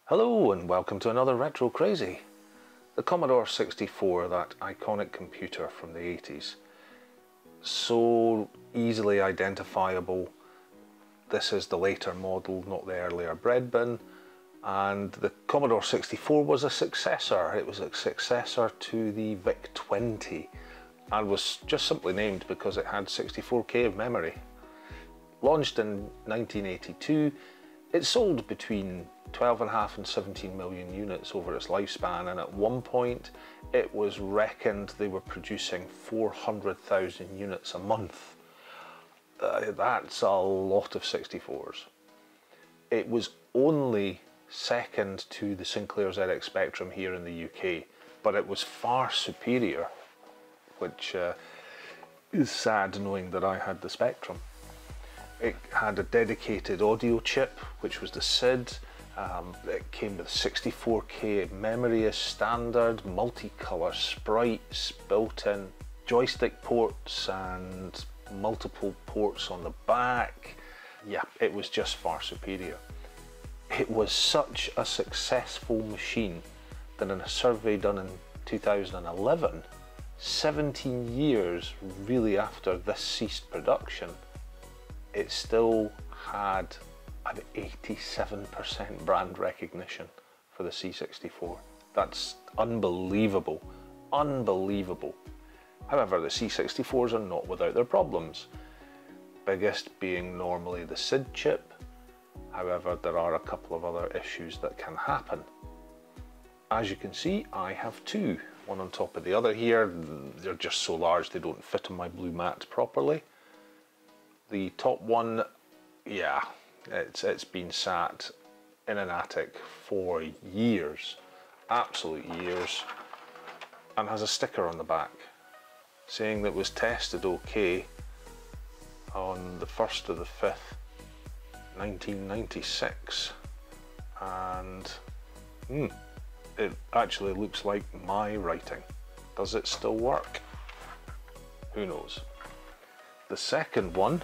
Hello and welcome to another Retro Crazy. The Commodore 64, that iconic computer from the 80s. So easily identifiable. This is the later model, not the earlier bread bin. And the Commodore 64 was a successor. It was a successor to the VIC-20 and was just simply named because it had 64K of memory. Launched in 1982, it sold between 12.5 and 17 million units over its lifespan, and at one point it was reckoned they were producing 400,000 units a month. That's a lot of 64s. It was only second to the Sinclair ZX Spectrum here in the UK, but it was far superior, which is sad knowing that I had the Spectrum. It had a dedicated audio chip, which was the SID. It came with 64K memory as standard, multicolour sprites, built-in joystick ports and multiple ports on the back. Yeah, it was just far superior. It was such a successful machine that in a survey done in 2011, 17 years really after this ceased production, it still had an 87% brand recognition for the C64. That's unbelievable, unbelievable. However, the C64s are not without their problems. Biggest being normally the SID chip. However, there are a couple of other issues that can happen. As you can see, I have two, one on top of the other here. They're just so large they don't fit on my blue mat properly. The top one, yeah, it's been sat in an attic for years, absolute years, and has a sticker on the back saying that it was tested okay on the 1st of the 5th, 1996, and it actually looks like my writing. Does it still work? Who knows? The second one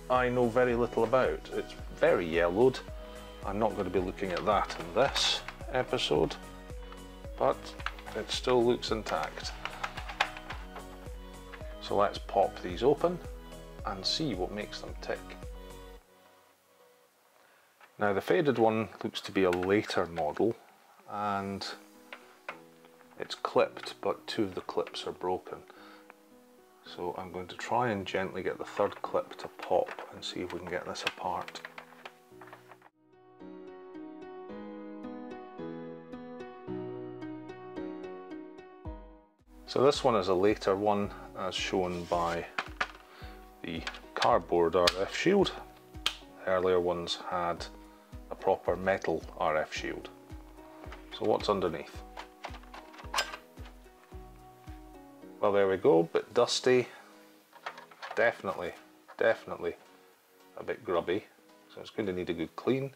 I know very little about. It's very yellowed. I'm not going to be looking at that in this episode, but it still looks intact. So let's pop these open and see what makes them tick. Now the faded one looks to be a later model and it's clipped, but two of the clips are broken. So I'm going to try and gently get the third clip to pop and see if we can get this apart. So this one is a later one, as shown by the cardboard RF shield. The earlier ones had a proper metal RF shield. So what's underneath? Well, there we go, bit dusty, definitely a bit grubby, so it's going to need a good clean,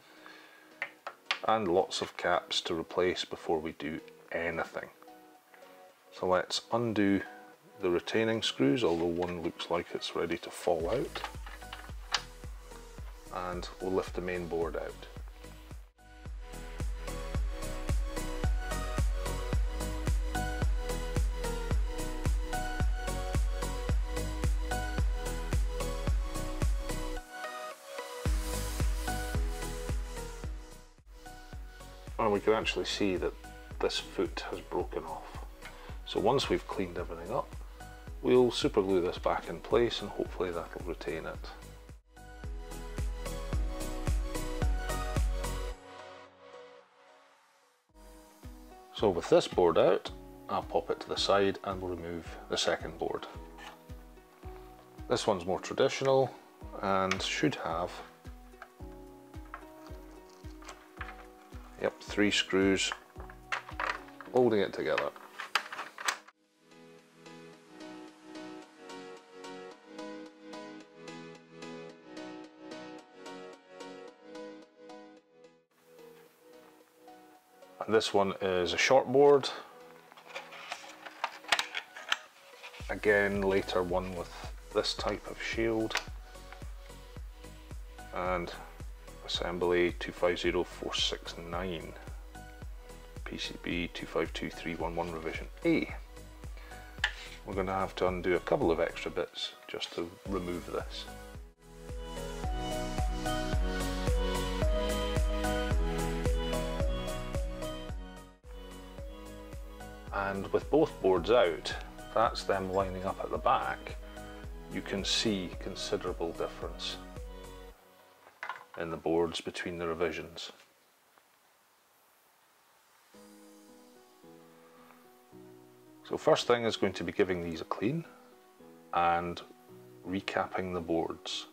and lots of caps to replace before we do anything. So let's undo the retaining screws, although one looks like it's ready to fall out, and we'll lift the main board out. And we can actually see that this foot has broken off. So once we've cleaned everything up, we'll super glue this back in place and hopefully that'll retain it. So with this board out, I'll pop it to the side and we'll remove the second board. This one's more traditional and should have 3 screws holding it together. And this one is a short board. Again, later one with this type of shield. And assembly 250469. PCB 252311 revision A. We're going to have to undo a couple of extra bits just to remove this. And with both boards out, that's them lining up at the back, you can see considerable difference in the boards between the revisions. So first thing is going to be giving these a clean and recapping the boards.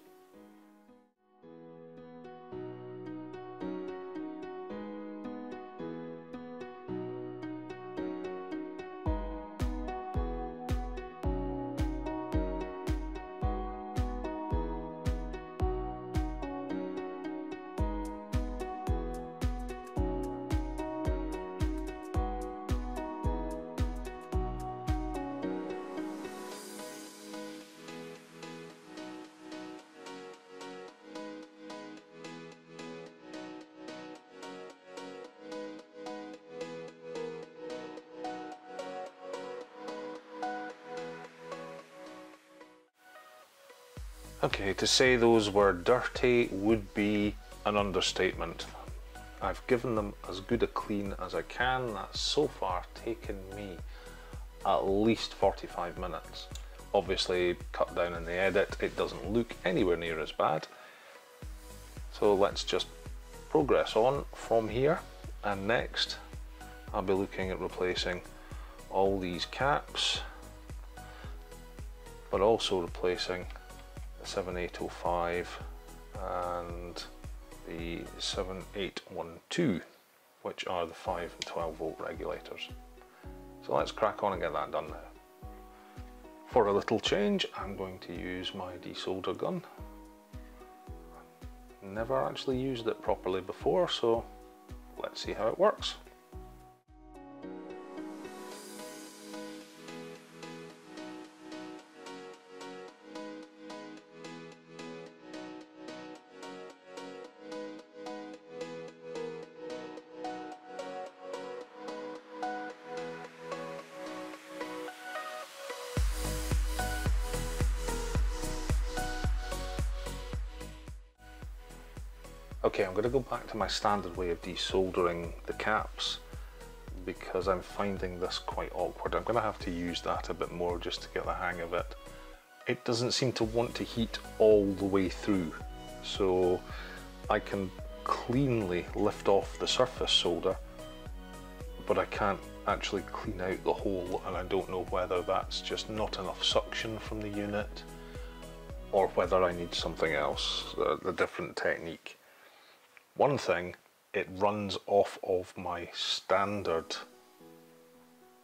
Okay, to say those were dirty would be an understatement. I've given them as good a clean as I can. That's so far taken me at least 45 minutes. Obviously, cut down in the edit, it doesn't look anywhere near as bad. So let's just progress on from here. And next, I'll be looking at replacing all these caps, but also replacing the 7805 and the 7812, which are the 5 and 12 volt regulators. So let's crack on and get that done now. For a little change, I'm going to use my desolder gun. Never actually used it properly before, so let's see how it works. Okay, I'm going to go back to my standard way of desoldering the caps because I'm finding this quite awkward. I'm going to have to use that a bit more just to get the hang of it. It doesn't seem to want to heat all the way through, so I can cleanly lift off the surface solder, but I can't actually clean out the hole, and I don't know whether that's just not enough suction from the unit or whether I need something else, a different technique. One thing, it runs off of my standard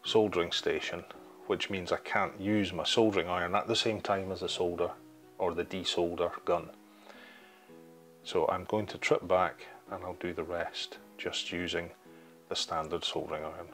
soldering station, which means I can't use my soldering iron at the same time as the solder or the desolder gun. So I'm going to trip back and I'll do the rest just using the standard soldering iron.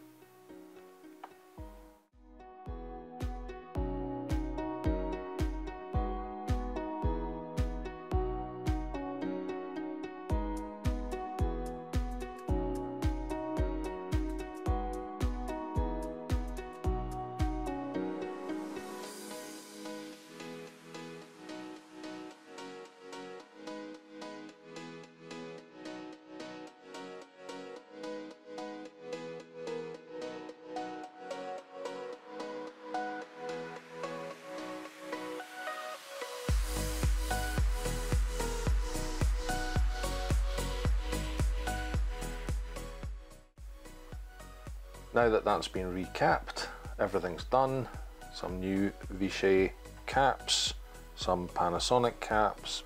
Now that that's been recapped, everything's done. Some new Vichy caps, some Panasonic caps,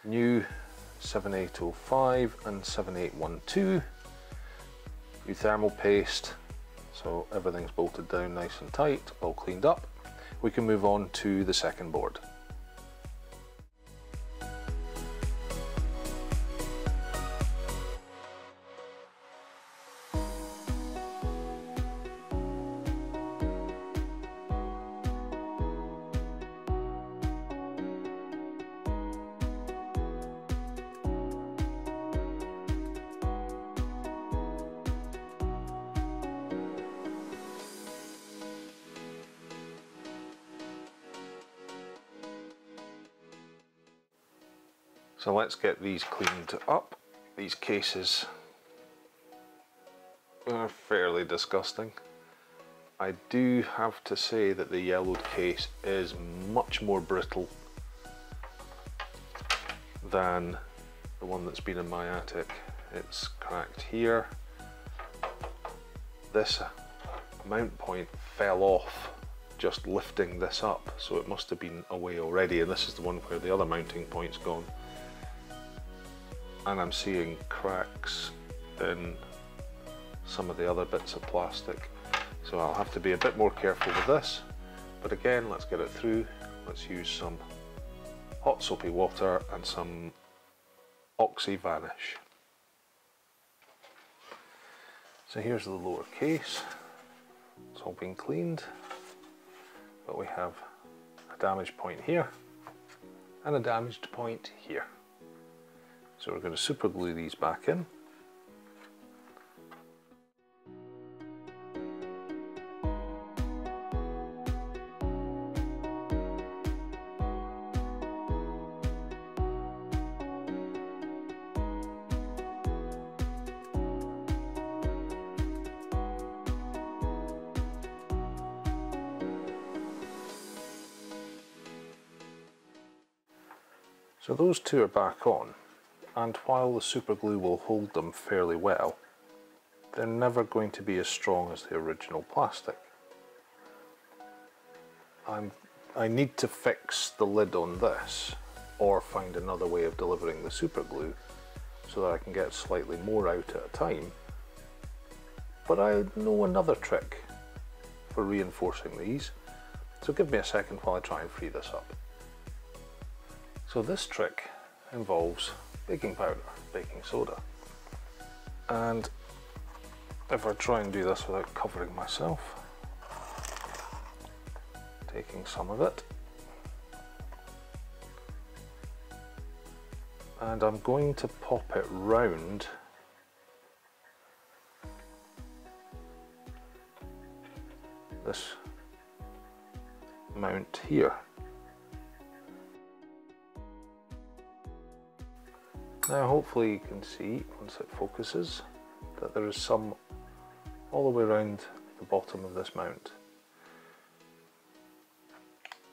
new 7805 and 7812, new thermal paste, so everything's bolted down nice and tight, all cleaned up. We can move on to the second board. So let's get these cleaned up. These cases are fairly disgusting. I do have to say that the yellowed case is much more brittle than the one that's been in my attic. It's cracked here. This mount point fell off just lifting this up, so it must have been away already, and this is the one where the other mounting point's gone. And I'm seeing cracks in some of the other bits of plastic, so I'll have to be a bit more careful with this. But again, let's get it through. Let's use some hot soapy water and some Oxy Vanish. So here's the lower case. It's all been cleaned, but we have a damaged point here and a damaged point here. So we're going to super glue these back in. So those two are back on, and while the super glue will hold them fairly well, they're never going to be as strong as the original plastic. I need to fix the lid on this, or find another way of delivering the super glue so that I can get slightly more out at a time. But I know another trick for reinforcing these, so give me a second while I try and free this up. So this trick involves baking powder, baking soda. And if I try and do this without covering myself, taking some of it, and I'm going to pop it round this mount here. Now hopefully you can see, once it focuses, that there is some all the way around the bottom of this mount.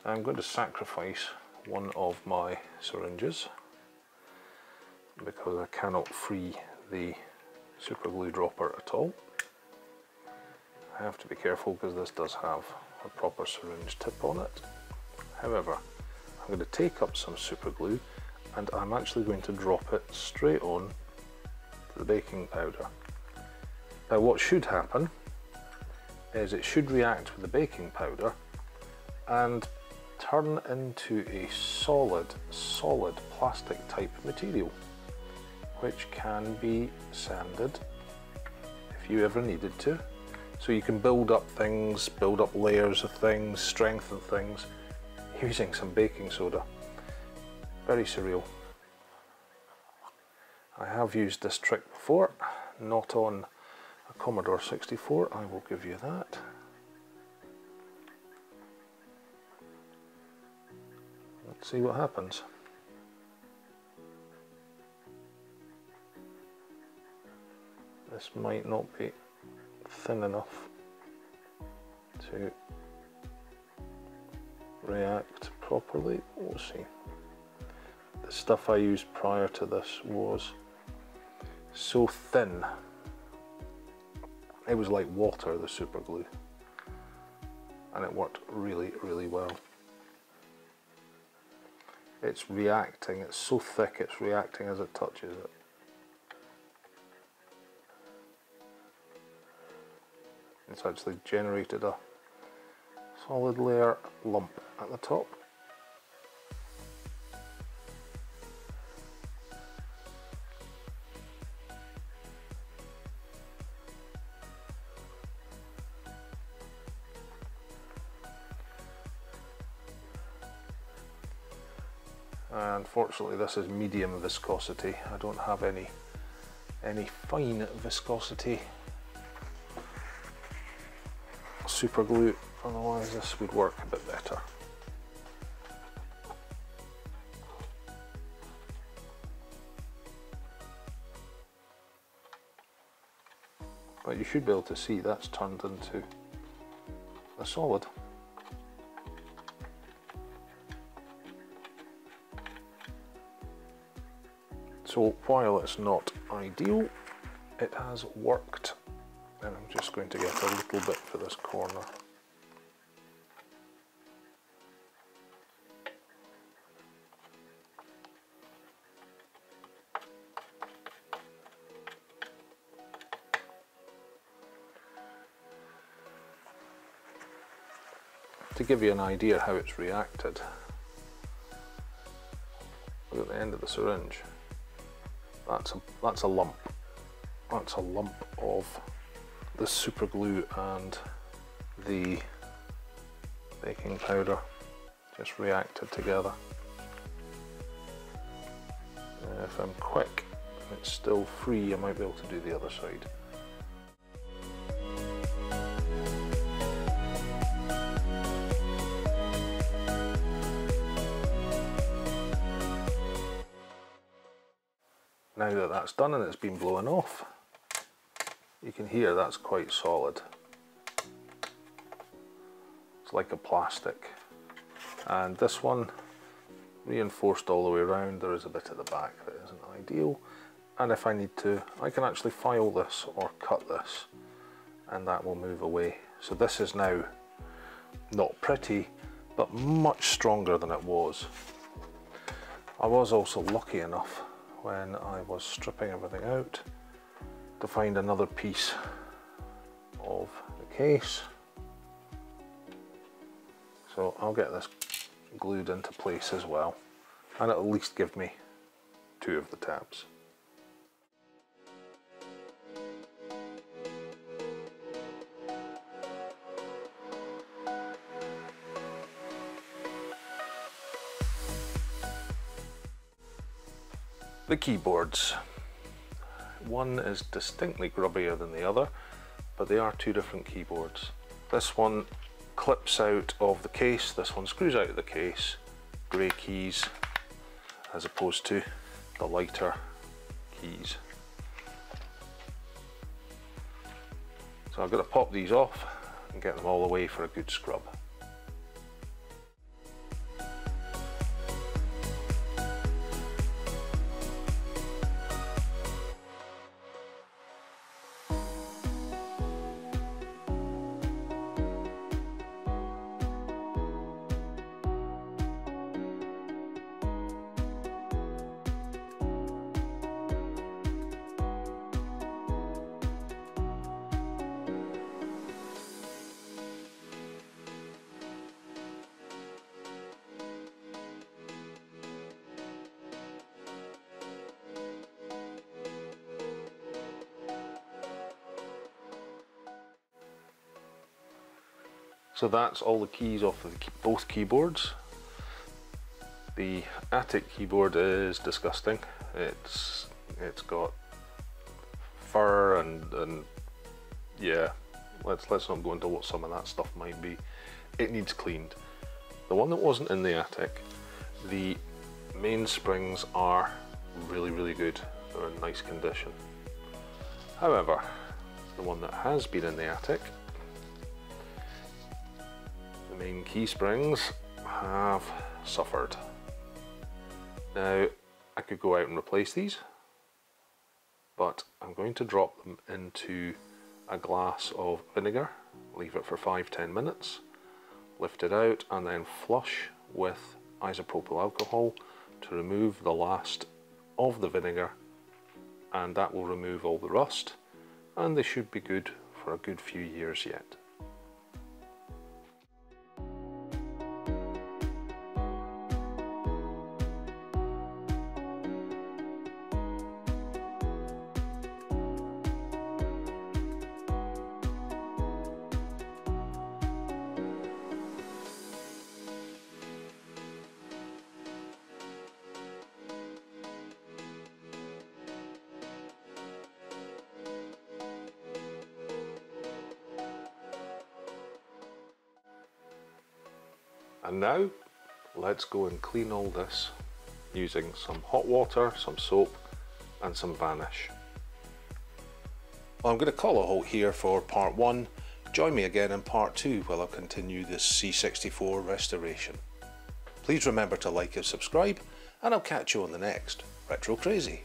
I'm going to sacrifice one of my syringes because I cannot free the super glue dropper at all. I have to be careful because this does have a proper syringe tip on it. However, I'm going to take up some super glue and I'm actually going to drop it straight on to the baking powder. Now what should happen is it should react with the baking powder and turn into a solid plastic type material, which can be sanded if you ever needed to. So you can build up things, build up layers of things, strengthen things using some baking soda. Very surreal. I have used this trick before, not on a Commodore 64, I will give you that. Let's see what happens. This might not be thin enough to react properly. We'll see. The stuff I used prior to this was so thin. It was like water, the super glue, and it worked really, really well. It's reacting, it's so thick, it's reacting as it touches it. It's actually generated a solid layer lump at the top. Unfortunately, this is medium viscosity. I don't have any fine viscosity super glue, otherwise this would work a bit better. But you should be able to see that's turned into a solid. So while it's not ideal, it has worked. And I'm just going to get a little bit for this corner. To give you an idea how it's reacted, look at the end of the syringe. That's a lump. That's a lump of the super glue and the baking powder just reacted together. If I'm quick and it's still free, I might be able to do the other side. Now that that's done and it's been blown off, you can hear that's quite solid. It's like a plastic. And this one, reinforced all the way around. There is a bit at the back that isn't ideal. And if I need to, I can actually file this or cut this and that will move away. So this is now not pretty, but much stronger than it was. I was also lucky enough when I was stripping everything out to find another piece of the case. So I'll get this glued into place as well, and it'll at least give me two of the tabs. The keyboards. One is distinctly grubbier than the other, but they are two different keyboards. This one clips out of the case, this one screws out of the case, grey keys as opposed to the lighter keys. So I've got to pop these off and get them all away for a good scrub. So that's all the keys off of both keyboards. The Attic keyboard is disgusting. It's got fur and yeah, let's not go into what some of that stuff might be. It needs cleaned. The one that wasn't in the Attic, the main springs are really good. They're in nice condition. However, the one that has been in the Attic, the main key springs have suffered. Now, I could go out and replace these, but I'm going to drop them into a glass of vinegar, leave it for 5–10 minutes, lift it out and then flush with isopropyl alcohol to remove the last of the vinegar, and that will remove all the rust, and they should be good for a good few years yet. And now, let's go and clean all this using some hot water, some soap and some Vanish. Well, I'm going to call a halt here for part 1. Join me again in part 2 while I continue this C64 restoration. Please remember to like and subscribe, and I'll catch you on the next Retro Crazy.